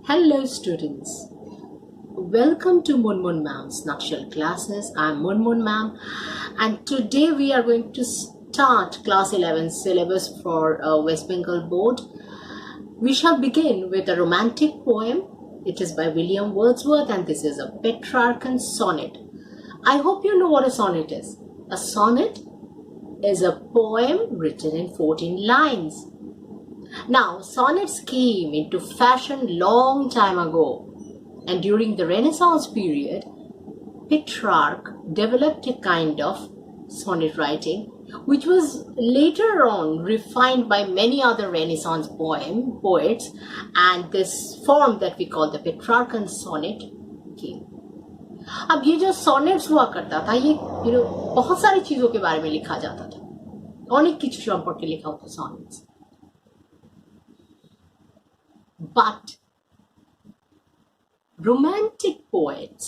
Hello students, welcome to Munmun Ma'am's Nutshell classes. I'm Munmun Ma'am and today we are going to start class 11 syllabus for West Bengal board. We shall begin with a romantic poem. It is by William Wordsworth and this is a Petrarchan sonnet. I hope you know what a sonnet is. A sonnet is a poem written in 14 lines. Now, sonnets came into fashion long time ago, and during the Renaissance period, Petrarch developed a kind of sonnet writing, which was later on refined by many other Renaissance poets, and this form that we call the Petrarchan sonnet came. अब ये जो sonnets हुआ करता था ये बहुत सारी चीजों के बारे में लिखा जाता था अनेक কিছু সম্পর্কে লেখা হতো sonnets. But romantic poets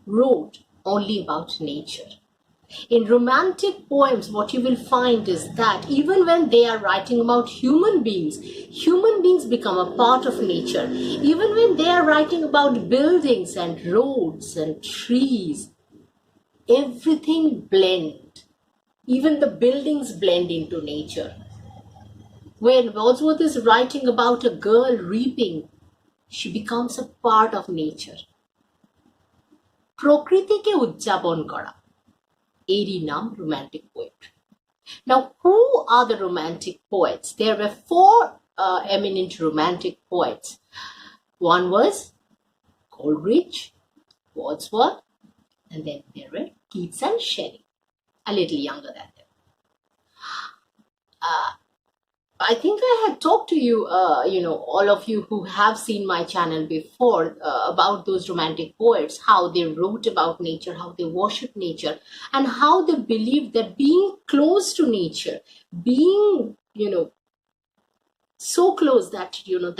wrote only about nature. In romantic poems, what you will find is that even when they are writing about human beings become a part of nature. Even when they are writing about buildings and roads and trees, everything blends. Even the buildings blend into nature. When Wordsworth is writing about a girl reaping, she becomes a part of nature. প্রকৃতিকে উদযাপন করা এরই নাম romantic poetry. Now, who are the romantic poets? There were four eminent romantic poets. One was Coleridge, Wordsworth, and then there were Keats and Shelley, a little younger than them. I think I had talked to you, all of you who have seen my channel before about those romantic poets, how they wrote about nature, how they worship nature, and how they believed that being close to nature, being, so close that,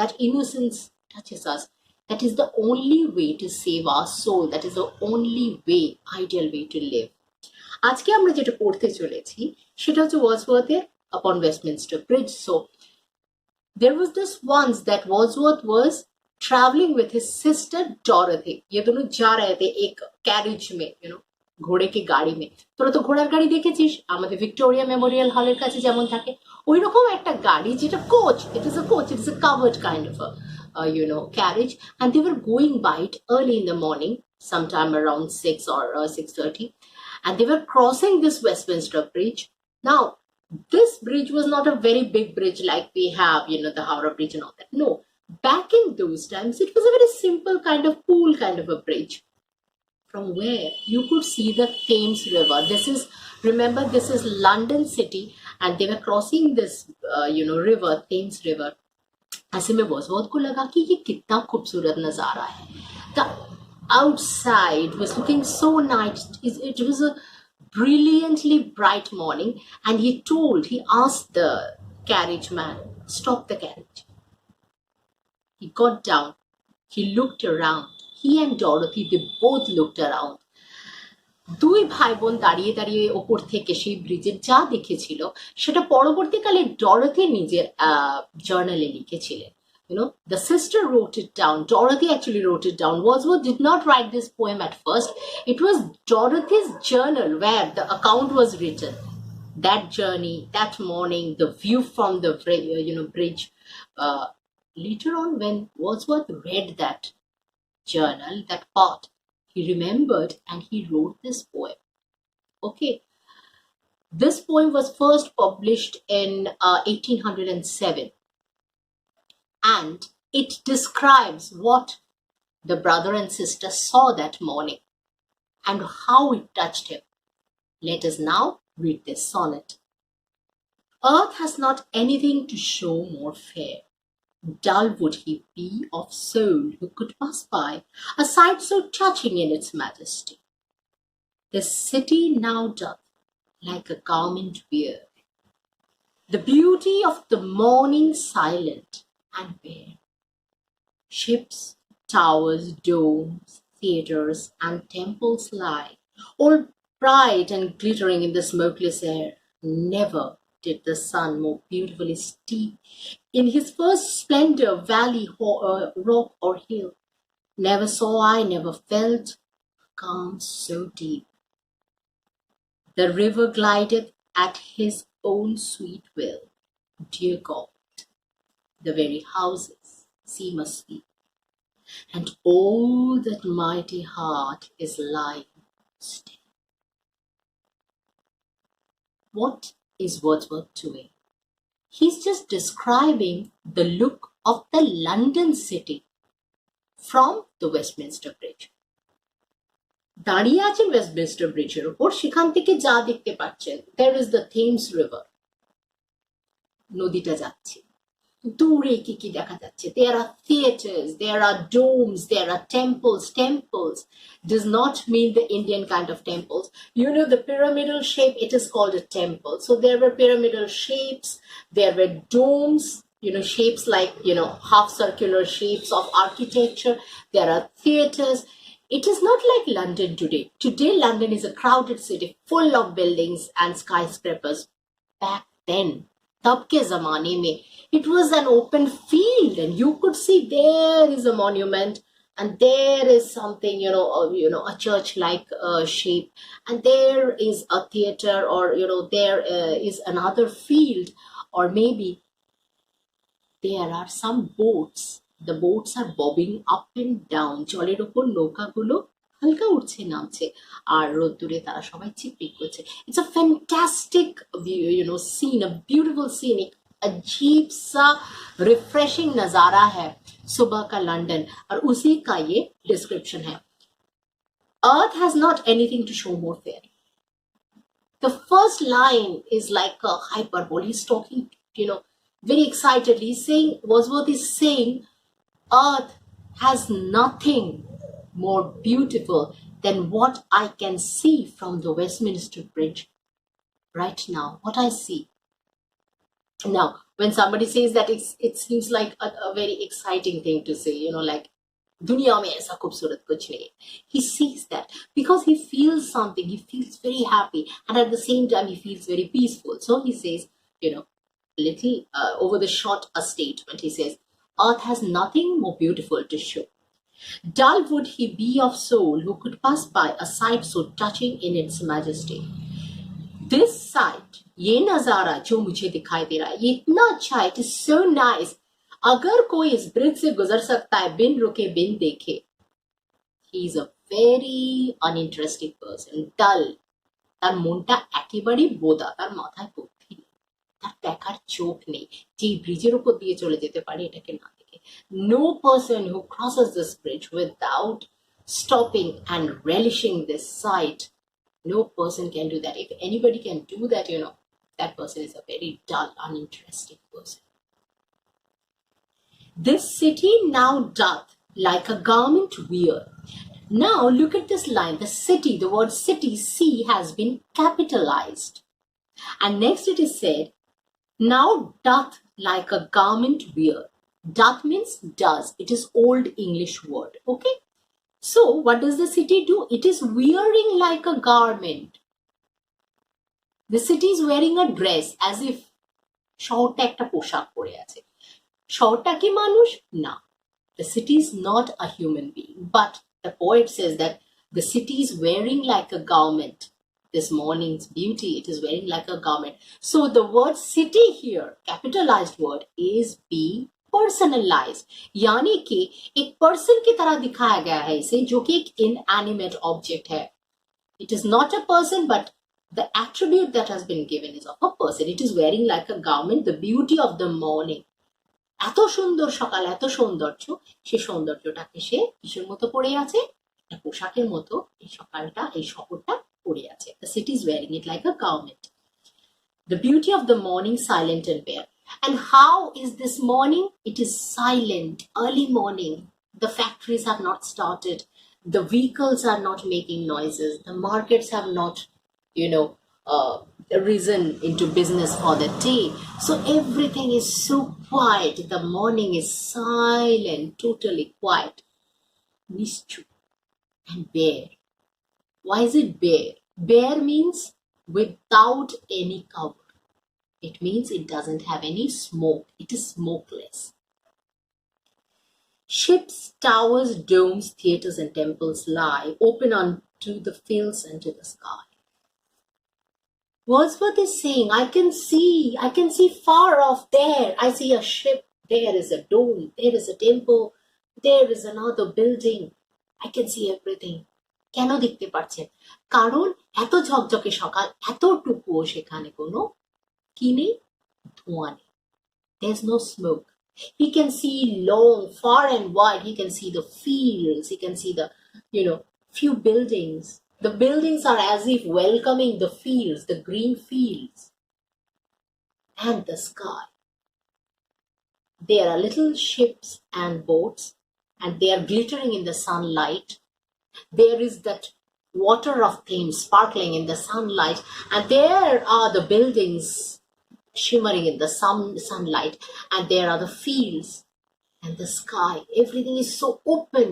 that innocence touches us, that is the only way to save our soul, that is the only way, ideal way to live. আজকে আমরা যেটা পড়তে চলেছি সেটা হচ্ছে ওয়ার্ডসওয়ার্থের upon Westminster Bridge. So there was this once that Wordsworth was traveling with his sister Dorothy. ये दोनों जा रहे थे एक carriage में, ঘোড়ে के गाड़ी में. তোরা তো ঘোড়ার গাড়ি দেখেছিস আমাদের ভিক্টোরিয়া মেমোরিয়াল হলের কাছে যেমন থাকে ওই রকম একটা গাড়ি যেটা coach. It is a covered kind of a carriage, and they were going by it early in the morning, sometime around 6 or 6:30, and they were crossing this Westminster Bridge. Now, this bridge was not a very big bridge like we have, the Howrah Bridge and all that. No, back in those times, it was a very simple kind of pool kind of a bridge from where you could see the Thames River. Remember, this is London city and they were crossing this, river, Thames River. ऐसे में Wordsworth को लगा कि ये कितना खूबसूरत नजारा है. The outside was looking so nice. It was a brilliantly bright morning, and he asked the carriage man, stop the carriage. He got down, he looked around, he and Dorothy, they both looked around. দুই ভাই বোন দাঁড়িয়ে দাঁড়িয়ে ওপর থেকে সেই ব্রিজের যা দেখেছিল সেটা পরবর্তীকালে ডরথি নিজের জার্নালে লিখেছিলেন. The sister wrote it down. Dorothy actually wrote it down. Wordsworth did not write this poem at first. It was Dorothy's journal where the account was written. That journey, that morning, the view from the bridge. Later on, when Wordsworth read that journal, that part, he remembered and he wrote this poem. Okay. This poem was first published in 1807. And it describes what the brother and sister saw that morning and how it touched him. Let us now read this sonnet. Earth has not anything to show more fair. Dull would he be of soul who could pass by a sight so touching in its majesty. The city now doth like a garment wear the beauty of the morning silent and bare. Ships, towers, domes, theatres, and temples lie, all bright and glittering in the smokeless air. Never did the sun more beautifully steep in his first splendor, valley, rock, or hill. Never saw I, never felt calm so deep. The river glideth at his own sweet will. Dear God, the very houses seem asleep, and all that mighty heart is lying still. What is Wordsworth doing? He's just describing the look of the London city from the Westminster Bridge. দাঁড়িয়ে আছেন Westminster ব্রিজের উপর, সেখান থেকে যা দেখতে পাচ্ছেন, there is the Thames River, নদীটা যাচ্ছে, দূরে কি কি দেখা যাচ্ছে, there are theatres, there are domes, there are temples does not mean the Indian kind of temples. You know, the pyramidal shape, it is called a temple. So there were pyramidal shapes, there were domes, you know, shapes like, you know, half circular shapes of architecture. There are theatres. It is not like London today. Today, London is a crowded city full of buildings and skyscrapers. Back then, tab ke zamane mein, it was an open field, and you could see there is a monument, and there is something, a church-like shape, and there is a theater, or there is another field, or maybe there are some boats. The boats are bobbing up and down. জলের উপর নৌকাগুলো হালকা উঠছে নামছে, আর রোদ্দুরে তারা সবাই চিকপিক করছে। It's a fantastic scene, a beautiful scene, एक अजीब सा रिफ्रेशिंग नजारा है सुबह का लंदन, और उसी का ये डिस्क्रिप्शन है। Earth has not anything to show more fair. The first line is like a hyperbole. He's talking, very excitedly. He's saying, Wordsworth is saying, Earth has nothing more beautiful than what I can see from the Westminster Bridge right now, what I see. Now, when somebody says that, it seems like a very exciting thing to say, like, दुनिया में ऐसा खूबसूरत कुछ नहीं. He sees that because he feels something. He feels very happy, and at the same time he feels very peaceful. So he says, little over the short a statement, he says, Earth has nothing more beautiful to show. Dull would he be of soul who could pass by a sight so touching in its majesty. This sight, ये नजारा जो मुझे दिखाई दे रहा है, ये इतना अच्छा है, it is so nice. अगर कोई इस ब्रिज से गुजर सकता है बिन रुके बिन देखे, he is a very uninteresting person. Dull, তার মনটা একেবারেই বোদা, তার মাথায় বুদ্ধি নেই, তার দেখার চোখ নেই, যে ব্রিজের উপর দিয়ে চলে যেতে পারে এটাকে না দেখে। No person who crosses this bridge without stopping and relishing this sight, no person can do that. If anybody can do that, that person is a very dull, uninteresting person. This city now doth like a garment wear. Now look at this line. The city, the word city, C, has been capitalized. And next it is said, now doth like a garment wear. Doth means does. It is old English word. Okay? So what does the city do? It is wearing like a garment. The city is wearing a dress, as if শহরটা একটা পোশাক পরে আছে। শহরটা কি মানুষ? না. The city is not a human being. But the poet says that the city is wearing like a garment. This morning's beauty, it is wearing like a garment. So the word city here, capitalized word, is being personalized. यानी कि एक person की तरह दिखाया गया है इसे, जो कि एक inanimate object है. It is not a person, but the attribute that has been given is of a person. It is wearing like a garment, the beauty of the morning. এত সুন্দর সকাল, এত সৌন্দর্য, সেই সৌন্দর্যটাকে সে কিসের মতো পড়ে আছে? একটা পোশাকের মতো এই সকালটা, এই শহরটা পড়ে আছে. The city is wearing it like a garment. The beauty of the morning, silent and bare. And how is this morning? It is silent, early morning. The factories have not started. The vehicles are not making noises. The markets have not, risen into business for the day. So everything is so quiet. The morning is silent, totally quiet. Nischub and bare. Why is it bare? Bare means without any cover. It means it doesn't have any smoke. It is smokeless. Ships, towers, domes, theatres and temples lie open unto the fields and to the sky. Wordsworth is saying, I can see far off there. I see a ship, there is a dome, there is a temple, there is another building. I can see everything. কেন দেখতে পাচ্ছেন? কারণ এত ঝকঝকে সকাল, এতটুকুও সেখানে কোনো কি নেই, ধোঁয়া নেই. There's no smoke. He can see long, far and wide. He can see the fields. He can see the, few buildings. The buildings are as if welcoming the fields, the green fields, and the sky. There are little ships and boats, and they are glittering in the sunlight. There is that water of Thames sparkling in the sunlight, and there are the buildings shimmering in the sunlight, and there are the fields and the sky. Everything is so open,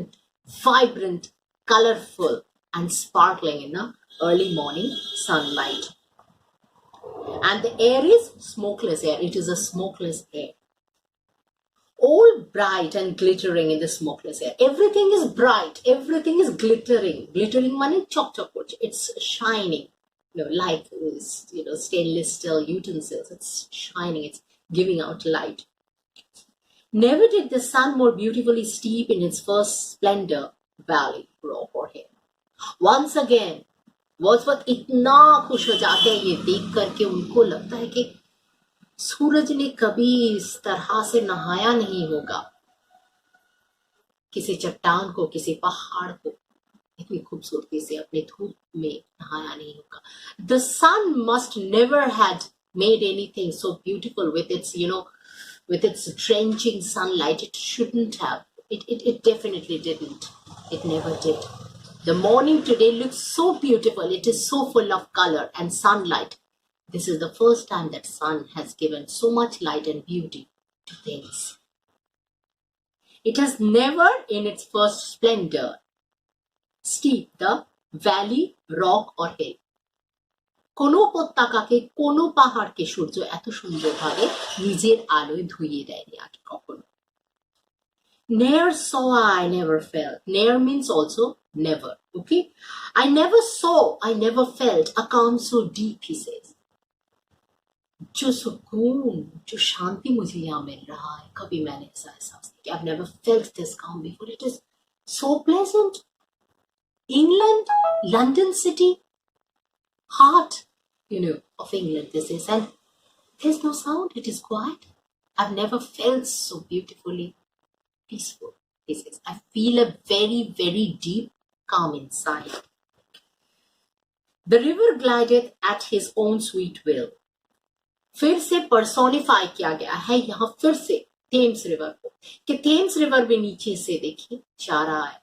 vibrant, colorful, and sparkling in the early morning sunlight. And the air is smokeless air. It is a smokeless air. All bright and glittering in the smokeless air. Everything is bright. Everything is glittering. Glittering means chok chok. It's shining. Like stainless steel utensils. It's shining. It's giving out light. Never did the sun more beautifully steep in its first splendor valley, rock or hill. Once again, Wordsworth इतना खुश हो जाते हैं ये देख करके, उनको लगता है कि सूरज ने कभी इस तरह से नहाया नहीं होगा, किसी चट्टान को, किसी पहाड़ को इतनी खूबसूरती से अपने धूप में नहाया नहीं होगा. The sun must never had made anything so beautiful with its, with its drenching sunlight. It shouldn't have. It definitely didn't. It never did. The morning today looks so beautiful. It is so full of color and sunlight. This is the first time that sun has given so much light and beauty to things. It has never, in its first splendor, steep the valley, rock or hill. কোনো উপত্যকাকে, কোনো পাহাড়কে সূর্য এত সুন্দরভাবে নিজের আলোয় ধুইয়ে দেয়নি আগে কখনো. Ne'er saw I, never felt. Ne'er means also never. Okay? I never saw, I never felt a calm so deep, he says. जो सुकून, जो शांति मुझे यहाँ मिल रहा है, कभी मैंने ऐसा एहसास नहीं किया. I've never felt this calm before. It is so pleasant. England, London city, heart, of England this is, and there's no sound. It is quiet. I've never felt so beautifully peaceful. He says, I feel a very, very deep calm inside. The river glideth at his own sweet will. फिर से personify किया गया है यहाँ फिर से Thames river को, कि थेम्स रिवर भी नीचे से देखिए जा रहा है,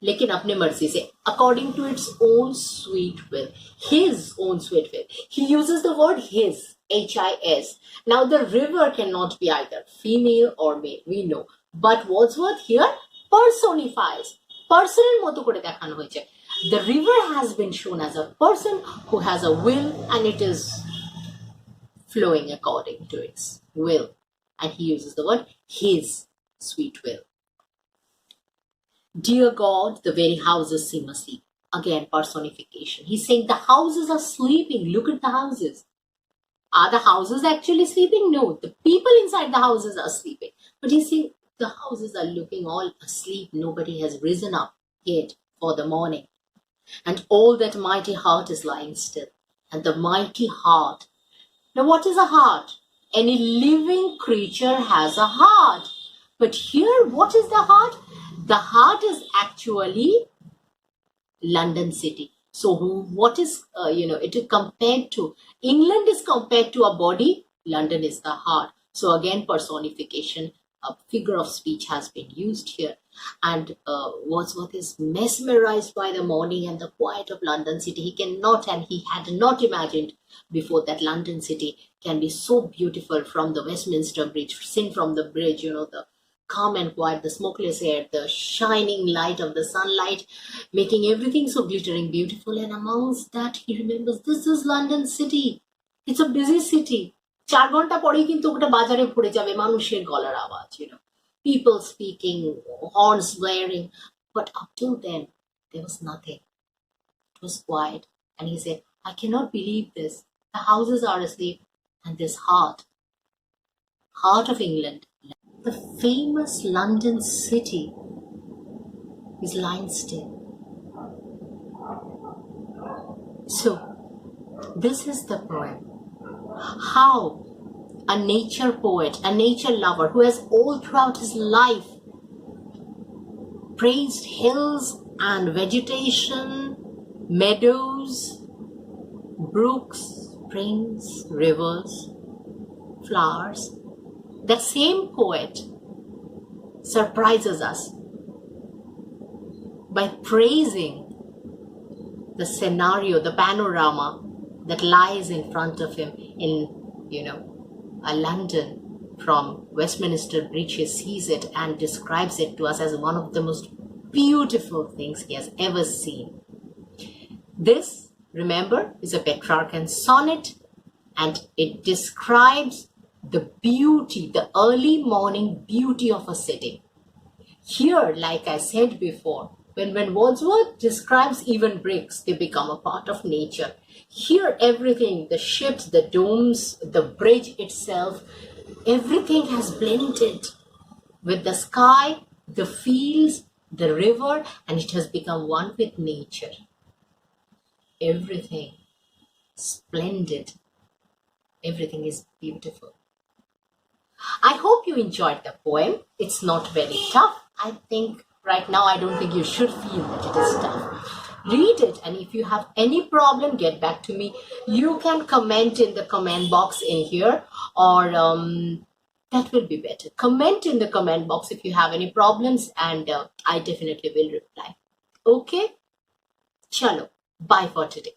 लेकिन अपने मर्जी से, according to its own sweet will, his own sweet will. He uses the word his, H-I-S. Now the river cannot be either female or male, we know, but Wordsworth here personifies, personal মতো করে দেখানো হয়েছে. The river has been shown as a person who has a will, and it is flowing according to its will, and he uses the word his sweet will. Dear God, the very houses seem asleep. Again, personification. He's saying the houses are sleeping. Look at the houses. Are the houses actually sleeping? No, the people inside the houses are sleeping. But he's saying the houses are looking all asleep. Nobody has risen up yet for the morning. And all that mighty heart is lying still. And the mighty heart. Now, what is a heart? Any living creature has a heart. But here, what is the heart? The heart is actually London city. So what is, it is compared to, England is compared to a body, London is the heart. So again, personification, a figure of speech has been used here. And Wordsworth is mesmerized by the morning and the quiet of London city. He cannot, and he had not imagined before that London city can be so beautiful from the Westminster Bridge, seen from the bridge, the calm and quiet, the smokeless air, the shining light of the sunlight, making everything so glittering beautiful. And amongst that, he remembers, this is London city. It's a busy city. 4 ঘন্টা পরেই কিন্তু ওটা বাজারে ভরে যাবে মানুষের গলার আওয়াজ, people speaking, horns blaring. But up till then, there was nothing. It was quiet. And he said, I cannot believe this. The houses are asleep. And this heart of England, the famous London city, is lying still. So, this is the poem. How a nature poet, a nature lover who has all throughout his life praised hills and vegetation, meadows, brooks, springs, rivers, flowers, that same poet surprises us by praising the scenario, the panorama that lies in front of him in, London. From Westminster Bridge, he sees it and describes it to us as one of the most beautiful things he has ever seen. This, remember, is a Petrarchan sonnet, and it describes the beauty, the early morning beauty of a city. Here, like I said before, when Wordswoth describes even bricks, they become a part of nature. Here, everything, the ships, the domes, the bridge itself, everything has blended with the sky, the fields, the river, and it has become one with nature. Everything splendid. Everything is beautiful. I hope you enjoyed the poem. It's not very tough. I think right now, I don't think you should feel that it is tough. Read it, and if you have any problem, get back to me. You can comment in the comment box in here, or that will be better. Comment in the comment box if you have any problems, and I definitely will reply. Okay? Chalo. Bye for today.